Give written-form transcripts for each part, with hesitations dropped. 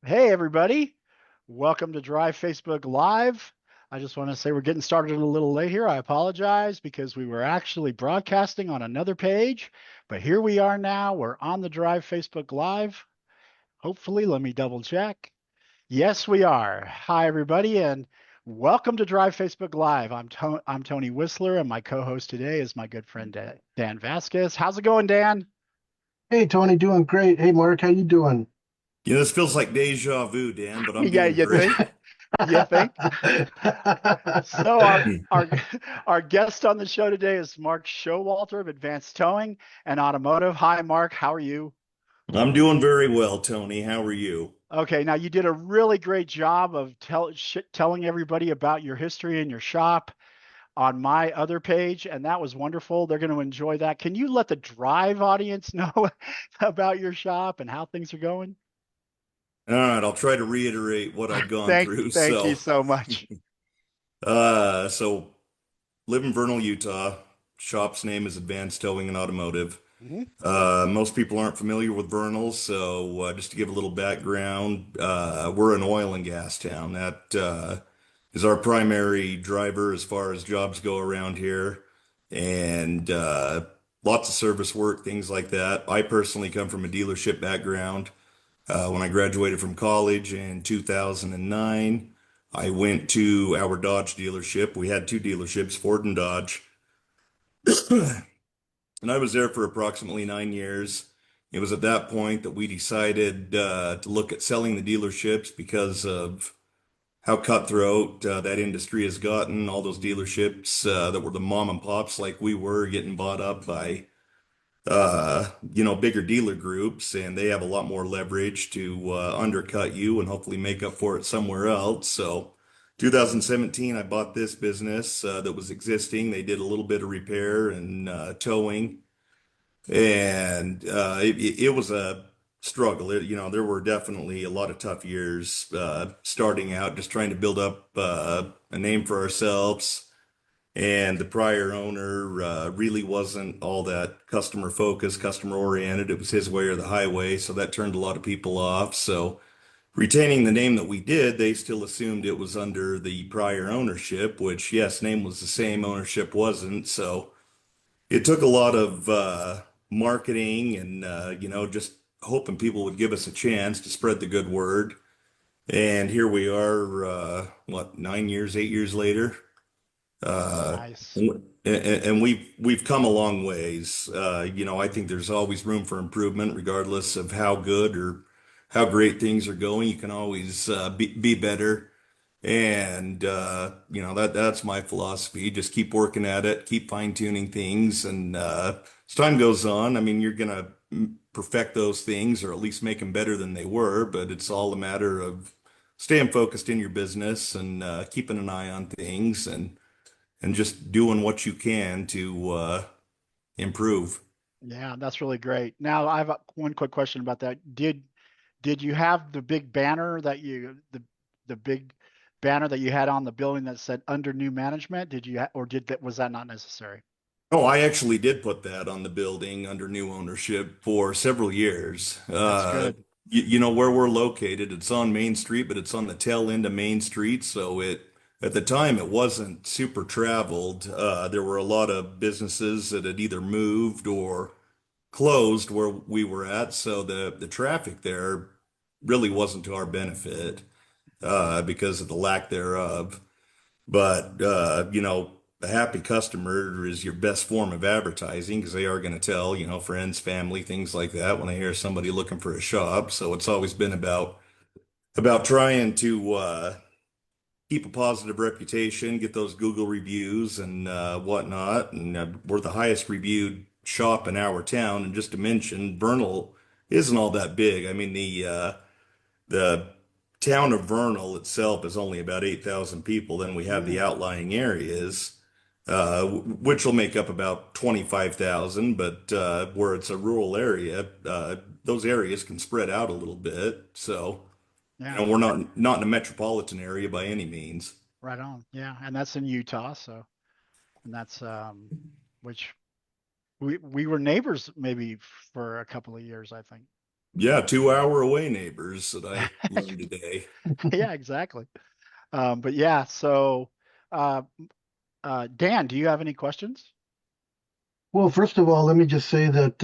Hey, everybody. Welcome to Drive Facebook Live. I just want to say we're getting started a little late here. I apologize because we were actually broadcasting on another page, but here we are now. We're on the Drive Facebook Live. Hopefully, let me double check. Yes, we are. Hi, everybody, and welcome to Drive Facebook Live. I'm Tony Wisler, and my co-host today is my good friend Dan Vasquez. How's it going, Dan? Hey Tony, doing great. Hey Mark, how you doing? This feels like deja vu, Dan, but I'm Yeah, doing you great. think? You think? So our guest on the show today is Mark Showalter of Advanced Towing and Automotive. Hi, Mark. How are you? I'm doing very well, Tony. How are you? Okay, now you did a really great job of telling everybody about your history and your shop on my other page, and that was wonderful. They're going to enjoy that. Can you let the Drive audience know about your shop and how things are going? All right, I'll try to reiterate what I've gone through. Thank you so much. So live in Vernal, Utah. Shop's name is Advanced Towing and Automotive. Mhm. Most people aren't familiar with Vernal, so just to give a little background, we're an oil and gas town. That is our primary driver as far as jobs go around here, and lots of service work, things like that. I personally come from a dealership background. When I graduated from college in 2009, I went to our Dodge dealership. We had two dealerships, Ford and Dodge. And I was there for approximately 9 years. It was at that point that we decided to look at selling the dealerships because of how cutthroat that industry has gotten. All those dealerships that were the mom and pops like we were getting bought up by bigger dealer groups, and they have a lot more leverage to undercut you and hopefully make up for it somewhere else. So 2017, I bought this business that was existing. They did a little bit of repair and towing, and it was a struggle. There were definitely a lot of tough years starting out, just trying to build up a name for ourselves. And the prior owner really wasn't all that customer focused, customer oriented. It was his way or the highway, so that turned a lot of people off. So retaining the name that we did, they still assumed it was under the prior ownership, which yes, name was the same, ownership wasn't. So it took a lot of marketing and just hoping people would give us a chance to spread the good word. And here we are, 9 years, 8 years later, uh, Nice. and we've come a long ways. I think there's always room for improvement, regardless of how good or how great things are going. You can always be better. And that's my philosophy. Just keep working at it, keep fine-tuning things, and as time goes on, I mean, you're gonna perfect those things or at least make them better than they were, but it's all a matter of staying focused in your business and keeping an eye on things and just doing what you can to improve. Yeah, that's really great. Now, I have one quick question about that. Did you have the big banner the big banner that you had on the building that said under new management? Did you or did that was that not necessary? Oh, I actually did put that on the building under new ownership for several years. That's good. You know where we're located. It's on Main Street, but it's on the tail end of Main Street, so at the time it wasn't super traveled. There were a lot of businesses that had either moved or closed where we were at, so the traffic there really wasn't to our benefit because of the lack thereof. But a happy customer is your best form of advertising because they are going to tell, friends, family, things like that when they hear somebody looking for a shop. So it's always been about trying to keep a positive reputation, get those Google reviews and whatnot. And we're the highest reviewed shop in our town. And just to mention, Vernal isn't all that big. I mean, the town of Vernal itself is only about 8,000 people. Then we have the Mm, outlying areas, which will make up about 25,000. But where it's a rural area, those areas can spread out a little bit. So, yeah, we're not in a metropolitan area by any means. right on. Yeah, and that's in Utah, so and that's which we were neighbors maybe for a couple of years, I think. Yeah, 2 hour away neighbors that I learned today. Yeah, exactly. But yeah, so uh, Dan, do you have any questions? Well, first of all, let me just say that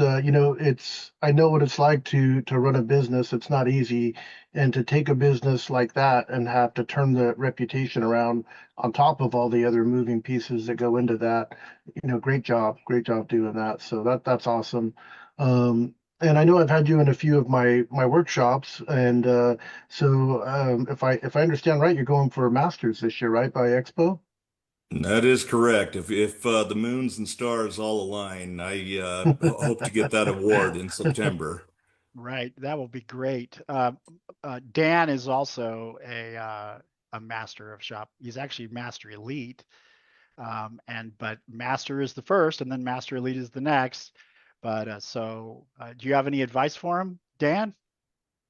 I know what it's like to run a business. It's not easy, and to take a business like that and have to turn the reputation around on top of all the other moving pieces that go into that, great job doing that. So that's awesome. And I know I've had you in a few of my workshops, and if I understand right, you're going for a master's this year, right, by Expo? That is correct. If the moons and stars all align, I hope to get that award in September. Right, that will be great. Dan is also a master of shop. He's actually master elite, and but master is the first, and then master elite is the next. But do you have any advice for him, Dan?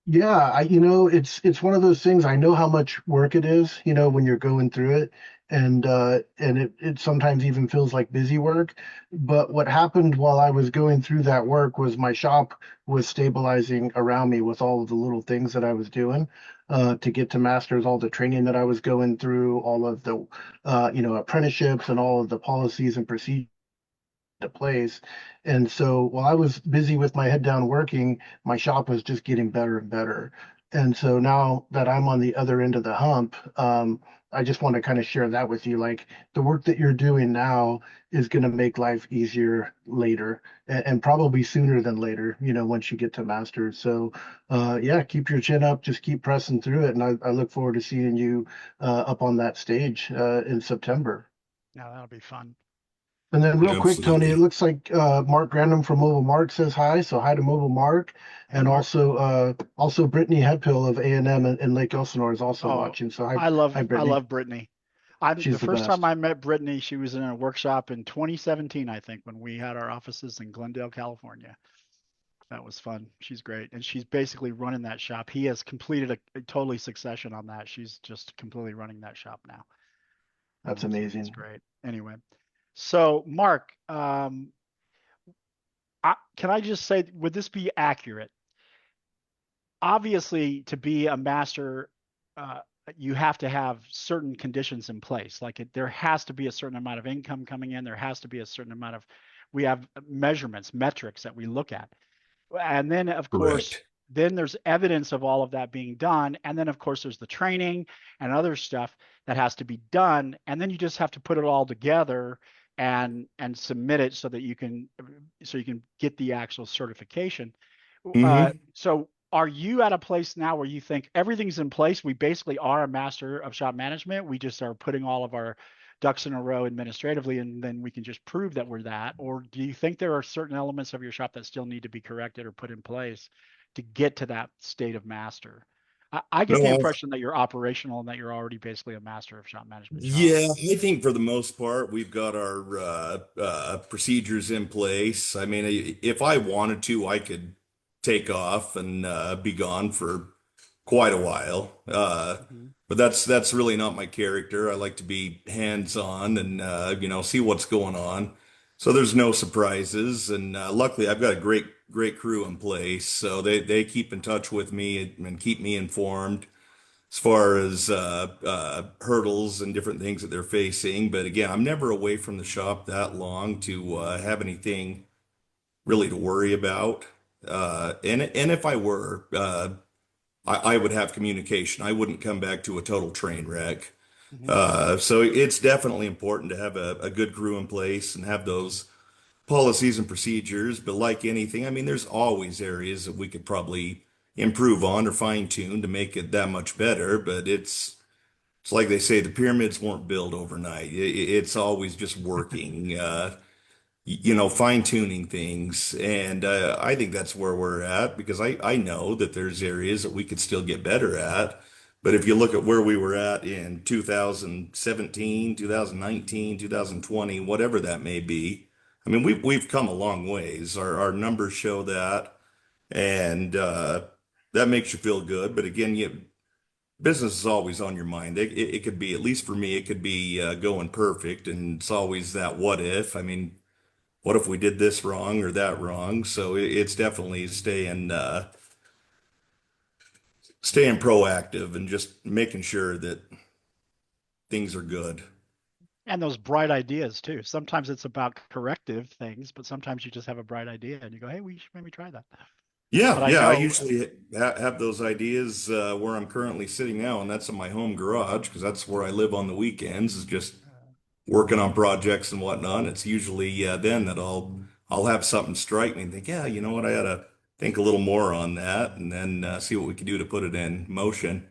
Yeah, it's one of those things. I know how much work it is, when you're going through it, and it sometimes even feels like busy work. But what happened while I was going through that work was my shop was stabilizing around me with all of the little things that I was doing to get to masters, all the training that I was going through, all of the apprenticeships and all of the policies and procedures into place. And so while I was busy with my head down working, my shop was just getting better and better. And so now that I'm on the other end of the hump, I just want to kind of share that with you. Like the work that you're doing now is going to make life easier later and probably sooner than later, once you get to masters. So, yeah, keep your chin up, just keep pressing through it. And I look forward to seeing you up on that stage in September. Yeah, that'll be fun. And then real quick, Tony, it Absolutely. looks like Mark Grandam from Mobile Mark says hi. So hi to Mobile Mark. Hey, And Mark. also Brittany Headpill of A&M in Lake Elsinore is also Oh, watching. So hi I Brittany. love Brittany. I'm the She's the first time best. I met Brittany, she was in a workshop in 2017, I think, when we had our offices in Glendale, California. That was fun. She's great. And she's basically running that shop. He has completed a totally succession on that. She's just completely running that shop now. That's So that's amazing. great. Anyway, so Mark, can I just say, would this be accurate? Obviously, to be a master, uh, you have to have certain conditions in place. There has to be a certain amount of income coming in. There has to be a certain amount of, we have measurements, metrics that we look at. And then, of course, Correct. then there's evidence of all of that being done. And then, of course, there's the training and other stuff that has to be done. And then you just have to put it all together and submit it so you can get the actual certification. Hmm. So are you at a place now where you think everything's in place? We basically are a master of shop management. We just are putting all of our ducks in a row administratively, and then we can just prove that we're that. Or do you think there are certain elements of your shop that still need to be corrected or put in place to get to that state of master? I get the No, impression that you're operational and that you're already basically a master of shop management shop. yeah, I think for the most part, we've got our procedures in place. I mean, if I wanted to, I could take off and be gone for quite a while. Mhm. But that's really not my character. I like to be hands-on and see what's going on. So there's no surprises, and luckily I've got a great crew in place. So they keep in touch with me and keep me informed as far as hurdles and different things that they're facing. But again, I'm never away from the shop that long to have anything really to worry about. And if I were, I would have communication. I wouldn't come back to a total train wreck. Mhm. So it's definitely important to have a good crew in place and have those policies and procedures. But like anything, I mean, there's always areas that we could probably improve on or fine tune to make it that much better. But it's like they say, the pyramids weren't built overnight. It's always just working, fine tuning things. And I think that's where we're at because I know that there's areas that we could still get better at. But if you look at where we were at in 2017, 2019, 2020, whatever that may be, I mean, we've come a long ways. Our numbers show that, and that makes you feel good. But again, business is always on your mind. It could be, at least for me, it could be going perfect, and it's always that what if. I mean, what if we did this wrong or that wrong? So it's definitely staying staying proactive and just making sure that things are good. And those bright ideas too. Sometimes it's about corrective things, but sometimes you just have a bright idea and you go, "Hey, we should maybe try that." Yeah, But I yeah, I know, usually have those ideas where I'm currently sitting now, and that's in my home garage because that's where I live on the weekends, is just working on projects and whatnot. It's usually then that I'll have something strike me and think, yeah, you know what, I ought to think a little more on that, and then see what we can do to put it in motion.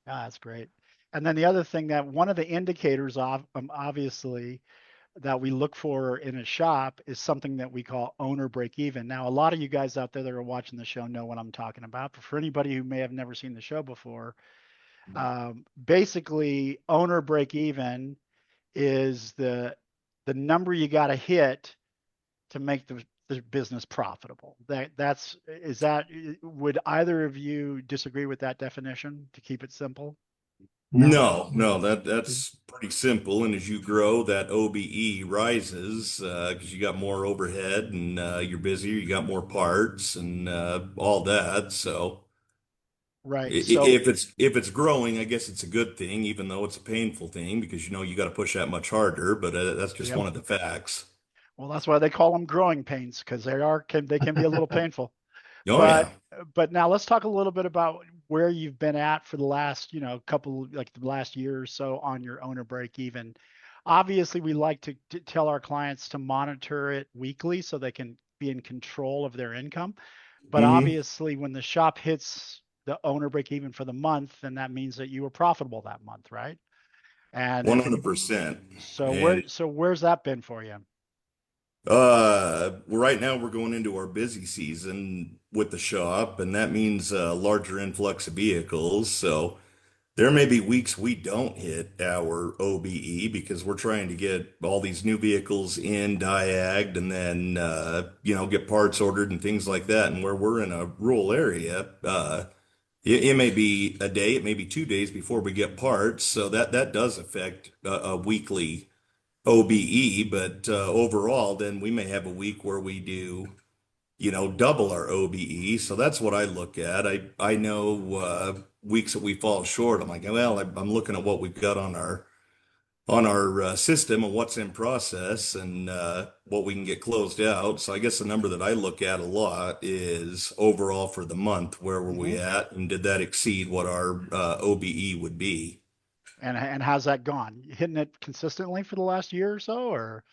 that's great. And then the other thing, that one of the indicators of obviously that we look for in a shop is something that we call owner break even. Now, a lot of you guys out there that are watching the show know what I'm talking about, but for anybody who may have never seen the show before, basically owner break even is the number you got to hit to make the business profitable. That's is that would either of you disagree with that definition, to keep it simple? No? No, no, that's pretty simple. And as you grow, that OBE rises because you got more overhead and you're busier, you got more parts and all that. So Right. So, if it's growing, I guess it's a good thing, even though it's a painful thing because you know you got to push that much harder. But that's just yep. one of the facts. Well, that's why they call them growing pains, because they can be a little painful. Oh But yeah. now let's talk a little bit about where you've been at for the last, couple, like the last year or so on your owner break even. Obviously, we like to tell our clients to monitor it weekly so they can be in control of their income. But Hmm. obviously, when the shop hits the owner break even for the month, then that means that you were profitable that month, right? And 100%. so And where's that been for you? right now we're going into our busy season with the shop, and that means a larger influx of vehicles. So there may be weeks we don't hit our OBE because we're trying to get all these new vehicles in, diagged, and then get parts ordered and things like that. And where we're in a rural area, it may be a day, it may be 2 days before we get parts. So that does affect a weekly OBE. But overall, then we may have a week where we do double our OBE. So that's what I look at. I know weeks that we fall short. I'm like, well, I'm looking at what we've got on our system and what's in process and what we can get closed out. So I guess the number that I look at a lot is overall for the month, where were Hmm. we at, and did that exceed what our OBE would be? And how's that gone? Hitting it consistently for the last year or so, or?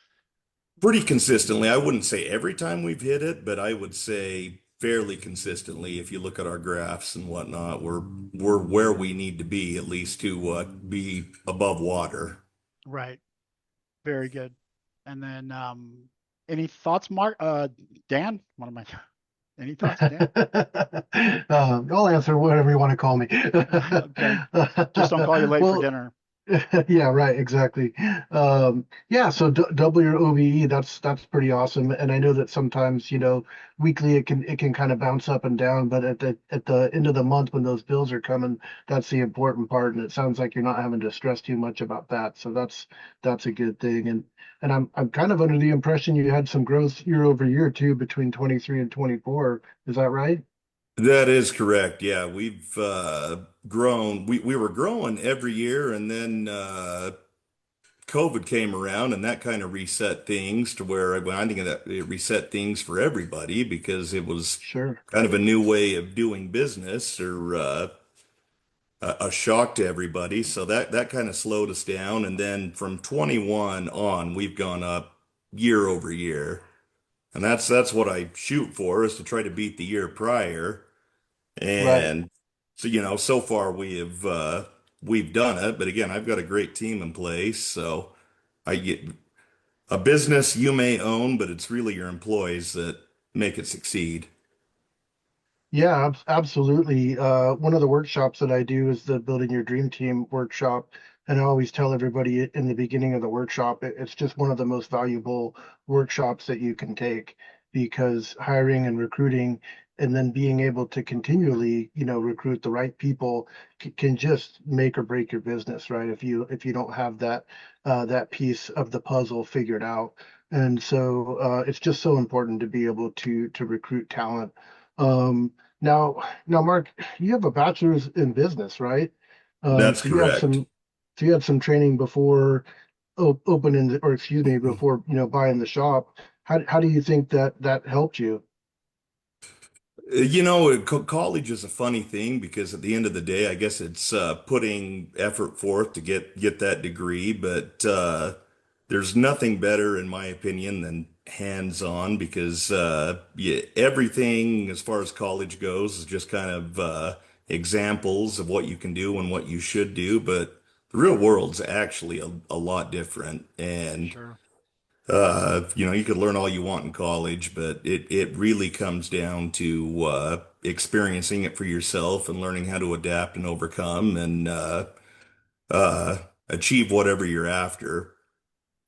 Pretty consistently. I wouldn't say every time we've hit it, but I would say fairly consistently. If you look at our graphs and whatnot, we're where we need to be at least to be above water. Right. Very good. And then any thoughts, Mark? Dan? What am I? Any thoughts, Dan? I'll answer whatever you want to call me. Okay. Just don't call you late for Well, dinner. yeah, right, exactly. Yeah, so d double your OVE, that's pretty awesome. And I know that sometimes, weekly it can kind of bounce up and down, but at the end of the month when those bills are coming, that's the important part. And it sounds like you're not having to stress too much about that. So that's a good thing. And I'm kind of under the impression you had some growth year over year too between 23 and 24. Is that right? That is correct. Yeah, we've grown. We were growing every year, and then COVID came around, and that kind of reset things to where I think that it reset things for everybody because it was Sure. kind of a new way of doing business or a shock to everybody. So that kind of slowed us down, and then from 21 on, we've gone up year over year, and that's what I shoot for is to try to beat the year prior. Right. And so, so far we've done it, but again, I've got a great team in place. So I get a business you may own, but it's really your employees that make it succeed. Yeah, absolutely. One of the workshops that I do is the Building Your Dream Team workshop. And I always tell everybody in the beginning of the workshop, it's just one of the most valuable workshops that you can take because hiring and recruiting and then being able to continually, recruit the right people can just make or break your business, right? If you don't have that piece of the puzzle figured out. And so it's just so important to be able to recruit talent. Now, Mark, you have a bachelor's in business, right? That's So you had correct. some training before opening or excuse me, before buying the shop. How do you think that helped you? College is a funny thing because at the end of the day, I guess it's putting effort forth to get that degree, but there's nothing better, in my opinion, than hands-on because yeah, everything as far as college goes is just kind of examples of what you can do and what you should do, but the real world's actually a lot different. And Sure. you could learn all you want in college, but it really comes down to experiencing it for yourself and learning how to adapt and overcome and uh, achieve whatever you're after.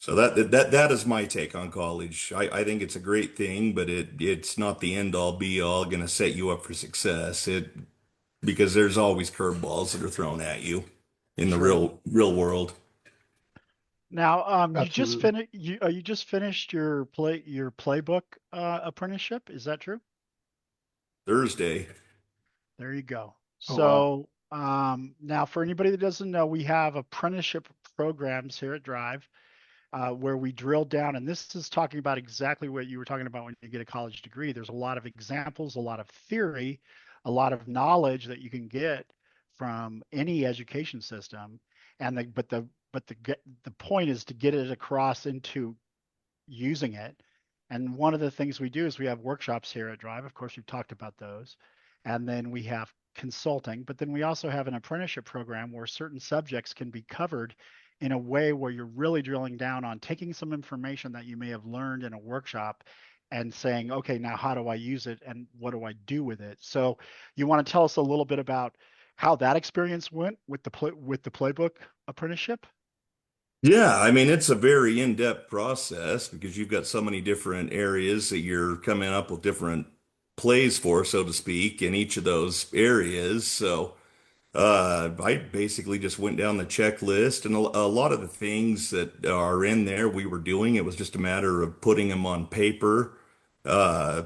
So that is my take on college. I think it's a great thing, but it's not the end all be all going to set you up for success. It because there's always curveballs that are thrown at you in the Sure. real world. Now, Absolutely. you just finished your playbook apprenticeship. Is that true? Thursday. There you go. Oh wow. So now, for anybody that doesn't know, we have apprenticeship programs here at Drive where we drill down, and this is talking about exactly what you were talking about when you get a college degree. There's a lot of examples, a lot of theory, a lot of knowledge that you can get from any education system, and the point is to get it across into using it. And one of the things we do is we have workshops here at Drive. Of course, we've talked about those. And then we have consulting, but then we also have an apprenticeship program where certain subjects can be covered in a way where you're really drilling down on taking some information that you may have learned in a workshop and saying, okay, now how do I use it and what do I do with it? So you want to tell us a little bit about how that experience went with the playbook apprenticeship? Yeah, I mean, it's a very in-depth process because you've got so many different areas that you're coming up with different plays for, so to speak, in each of those areas. So, I basically just went down the checklist and a lot of the things that are in there we were doing. It was just a matter of putting them on paper. Uh,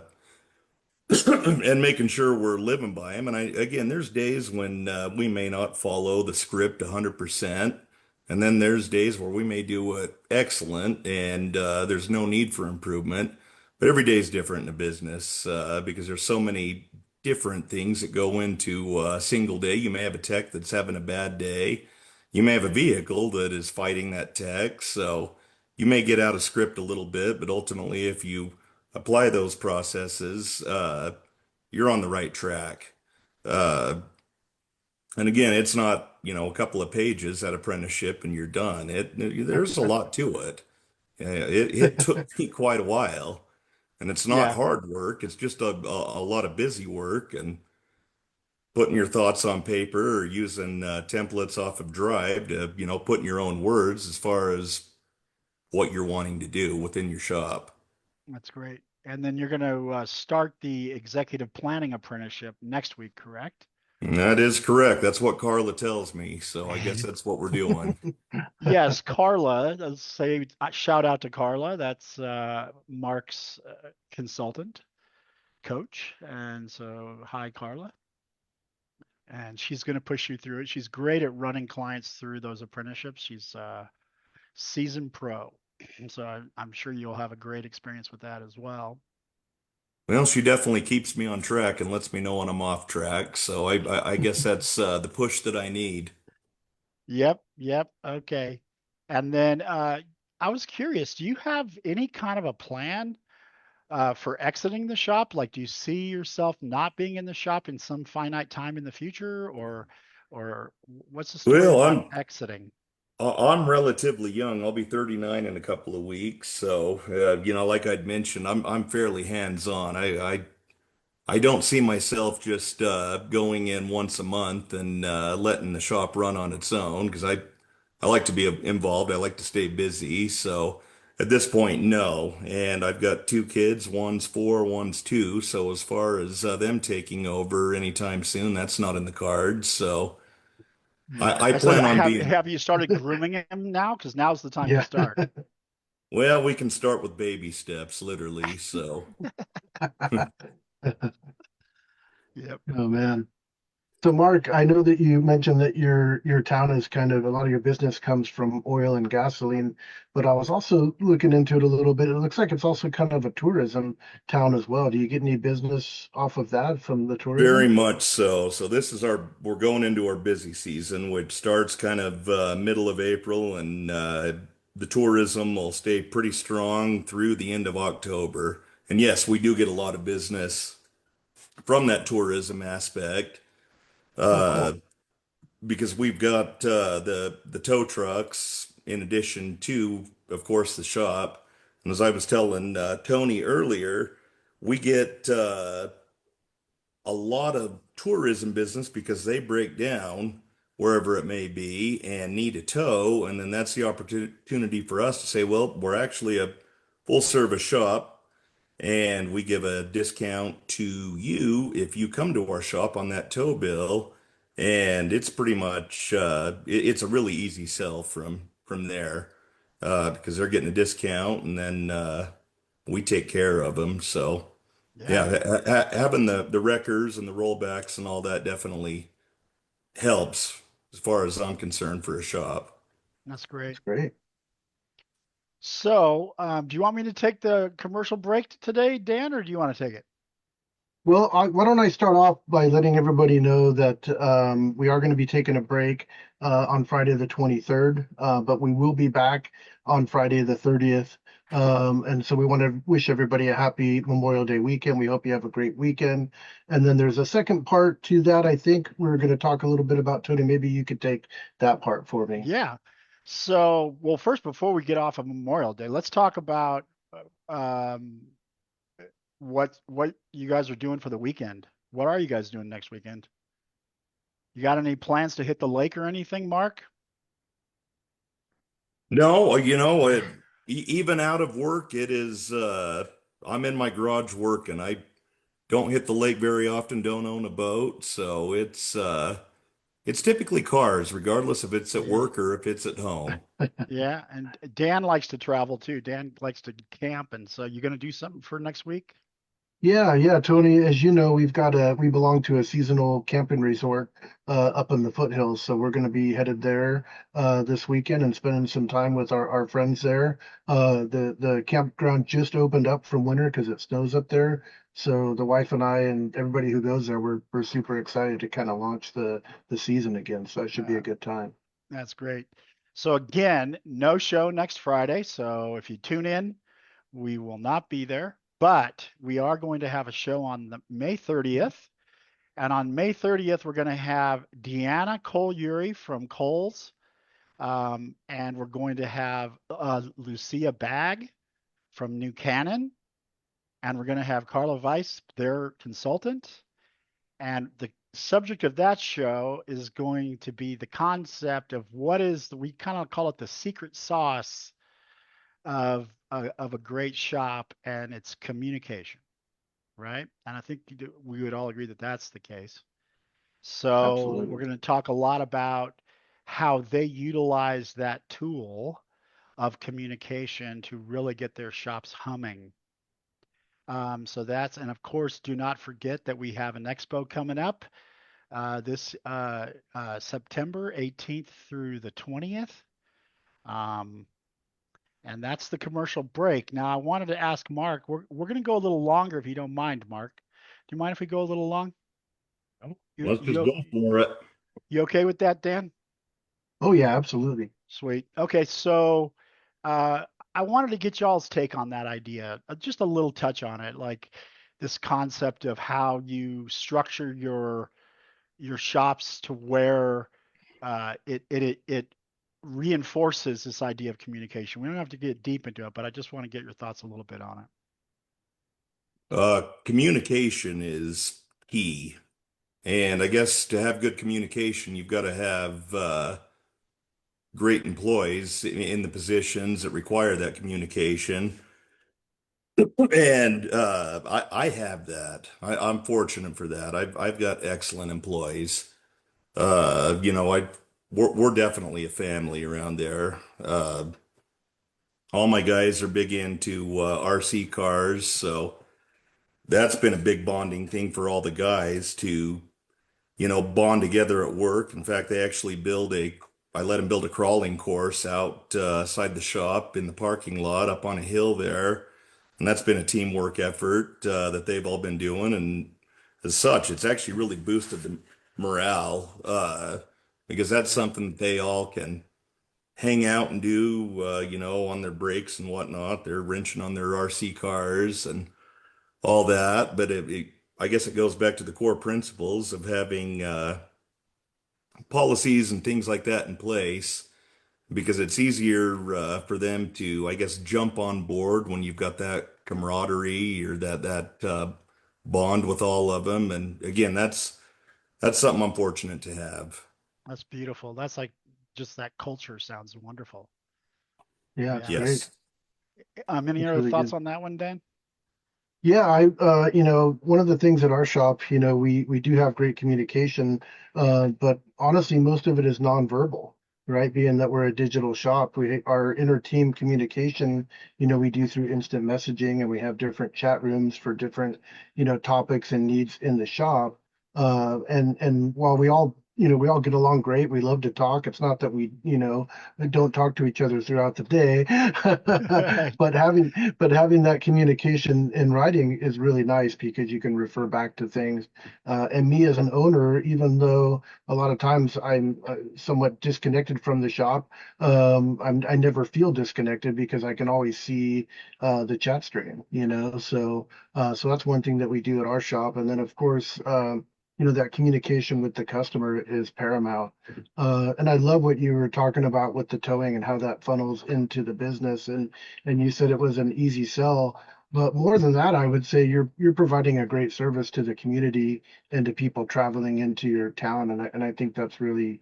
and making sure we're living by them. And again, there's days when we may not follow the script 100%. And then there's days where we may do it excellent and there's no need for improvement. But every day is different in a business because there's so many different things that go into a single day. You may have a tech that's having a bad day. You may have a vehicle that is fighting that tech. So you may get out of script a little bit, but ultimately, if you apply those processes, you're on the right track. Uh, and again, it's not, a couple of pages at apprenticeship and you're done. There's a lot to it. It took me quite a while, and it's not Yeah, hard work. It's just a lot of busy work and putting your thoughts on paper or using templates off of Drive to, put in your own words as far as what you're wanting to do within your shop. that's great. And then you're going to start the executive planning apprenticeship next week, correct? That is correct. That's what Carla tells me. So I guess that's what we're doing. Yes, Carla. Let's say shout out to Carla. That's Mark's consultant coach, and so hi, Carla. And she's going to push you through it. She's great at running clients through those apprenticeships. She's seasoned pro, so I'm sure you'll have a great experience with that as well. Well, she definitely keeps me on track and lets me know when I'm off track. So I guess that's the push that I need. Yep, yep. Okay. And then I was curious, do you have any kind of a plan for exiting the shop? Like, do you see yourself not being in the shop in some finite time in the future, or what's the story Well, about exiting? I'm relatively young. I'll be 39 in a couple of weeks. So, like I'd mentioned, I'm fairly hands-on. I don't see myself just going in once a month and letting the shop run on its own because I like to be involved. I like to stay busy. So at this point, no. And I've got two kids. One's 4, one's 2. So as far as them taking over anytime soon, that's not in the cards. So I I said, plan on being, have you started grooming him now? Because now's the time to Yeah. start. well, we can start with baby steps, literally. So. Yep. Oh man. So Mark, I know that you mentioned that your town is kind of a lot of your business comes from oil and gasoline, but I was also looking into it a little bit. It looks like it's also kind of a tourism town as well. Do you get any business off of that from the Very tourism? much so. So this is we're going into our busy season, which starts kind of middle of April, and the tourism will stay pretty strong through the end of October. And yes, we do get a lot of business from that tourism aspect. Oh, Uh, cool. because we've got the tow trucks in addition to, of course, the shop. And as I was telling Tony earlier, we get a lot of tourism business because they break down wherever it may be and need a tow. And then that's the opportunity for us to say, well, we're actually a full service shop. And we give a discount to you if you come to our shop on that tow bill. And it's pretty much it's a really easy sell from there because they're getting a discount and then we take care of them. So Yeah, yeah, having the wreckers and the rollbacks and all that definitely helps as far as I'm concerned for a shop. that's great. That's great. So, do you want me to take the commercial break today, Dan, or do you want to take it? Well, why don't I start off by letting everybody know that we are going to be taking a break on Friday the 23rd, but we will be back on Friday the 30th. And so we want to wish everybody a happy Memorial Day weekend. We hope you have a great weekend. And then there's a second part to that. I think we're going to talk a little bit about Tony. Maybe you could take that part for me. Yeah. So, well, first, before we get off of Memorial Day, let's talk about um, what you guys are doing for the weekend. What are you guys doing next weekend? You got any plans to hit the lake or anything, Mark? No, even out of work, it is I'm in my garage working. I don't hit the lake very often, don't own a boat, so it's typically cars, regardless if it's at Yeah. work or if it's at home. Yeah, and Dan likes to travel too. Dan likes to camp, and so you gonna do something for next week? Yeah, yeah, Tony. As you know, we belong to a seasonal camping resort up in the foothills, so we're going to be headed there this weekend and spending some time with our friends there. The campground just opened up from winter because it snows up there. So the wife and I and everybody who goes there, we're super excited to kind of launch the season again. So it should be a Uh, good time. that's great. So again, no show next Friday. So if you tune in, we will not be there, but we are going to have a show on the May 30th. And on May 30th, we're going to have Deanna Cole from Coles. And we're going to have Lucia Bag from New Cannon. And we're going to have Carla Weiss, their consultant. And the subject of that show is going to be the concept of we kind of call it the secret sauce of a great shop, and it's communication, right? And I think we would all agree that that's the case. So we're Absolutely. going to talk a lot about how they utilize that tool of communication to really get their shops humming. And of course, do not forget that we have an expo coming up this September 18th through the 20th. Um, and that's the commercial break. Now, I wanted to ask Mark, we're going to go a little longer if you don't mind, Mark. Do you mind if we go a little long? You, Let's just you, go for it. you okay with that, Dan? Oh yeah, absolutely. Sweet. Okay, so uh, I wanted to get y'all's take on that idea, just a little touch on it, like this concept of how you structure your shops to where it reinforces this idea of communication. We don't have to get deep into it, but I just want to get your thoughts a little bit on it. Communication is key. And I guess to have good communication, you've got to have great employees in the positions that require that communication. And I have that. I'm fortunate for that. I've got excellent employees. Uh, you know, I we're definitely a family around there. All my guys are big into RC cars, so that's been a big bonding thing for all the guys to, bond together at work. In fact, I let them build a crawling course outside the shop in the parking lot up on a hill there. And that's been a teamwork effort that they've all been doing. And as such, it's actually really boosted the morale because that's something that they all can hang out and do, on their breaks and whatnot. They're wrenching on their RC cars and all that. But I guess it goes back to the core principles of having policies and things like that in place because it's easier for them to, I guess, jump on board when you've got that camaraderie or that bond with all of them. And again, that's something I'm fortunate to have. That's beautiful. That's like just that culture sounds wonderful. Yeah, it's Yeah. great. Yes. Any It's other really thoughts good. on that one, Dan? Yeah, one of the things at our shop, we do have great communication, but honestly, most of it is nonverbal, right? Being that we're a digital shop, our inter-team communication, we do through instant messaging, and we have different chat rooms for different, topics and needs in the shop. And while we all get along great, we love to talk. It's not that we don't talk to each other throughout the day, Right. but having that communication in writing is really nice because you can refer back to things. And me as an owner, even though a lot of times I'm somewhat disconnected from the shop, I never feel disconnected because I can always see the chat stream. So that's one thing that we do at our shop. And then, of course, that communication with the customer is paramount. And I love what you were talking about with the towing and how that funnels into the business. And you said it was an easy sell. But more than that, I would say you're providing a great service to the community and to people traveling into your town. And I think that's really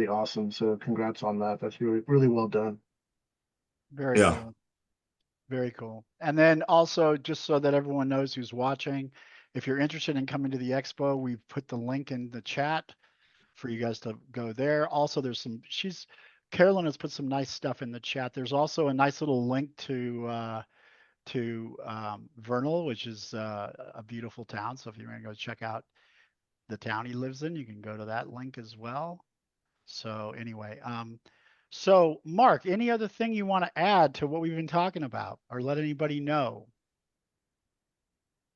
awesome. So congrats on that. That's really, really well done. Very Yeah. cool. Very cool. And then also, just so that everyone knows who's watching, if you're interested in coming to the expo, we've put the link in the chat for you guys to go there. Also, Carolyn has put some nice stuff in the chat. There's also a nice little link to Vernal, which is a beautiful town. So if you want to go check out the town he lives in, you can go to that link as well. So anyway, so Mark, any other thing you want to add to what we've been talking about, or let anybody know?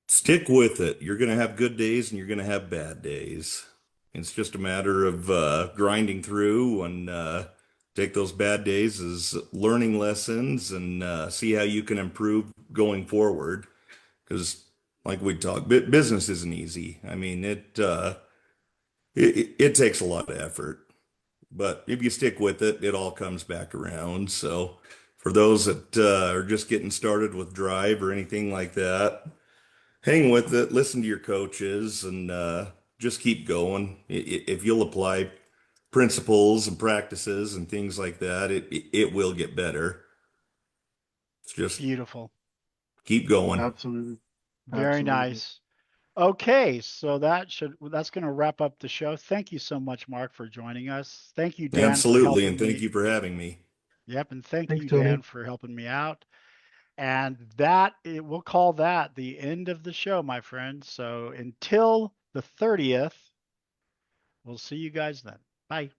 Stick with it. You're going to have good days and you're going to have bad days. It's just a matter of grinding through and take those bad days as learning lessons and see how you can improve going forward. Because, like we talked, business isn't easy. I mean, it takes a lot of effort, but if you stick with it, it all comes back around. So, for those that are just getting started with drive or anything like that, hang with it, listen to your coaches, and just keep going. If you'll apply principles and practices and things like that, it will get better. It's just Beautiful. keep going. Absolutely. Very Absolutely. nice. Okay, so that's going to wrap up the show. Thank you so much, Mark, for joining us. Thank you, Dan, for Absolutely, and helping thank me. you for having me. Yep, and thank Thanks, you, Dan, Tony. for helping me out. And we'll call that the end of the show, my friends. So until the 30th, we'll see you guys then. Bye.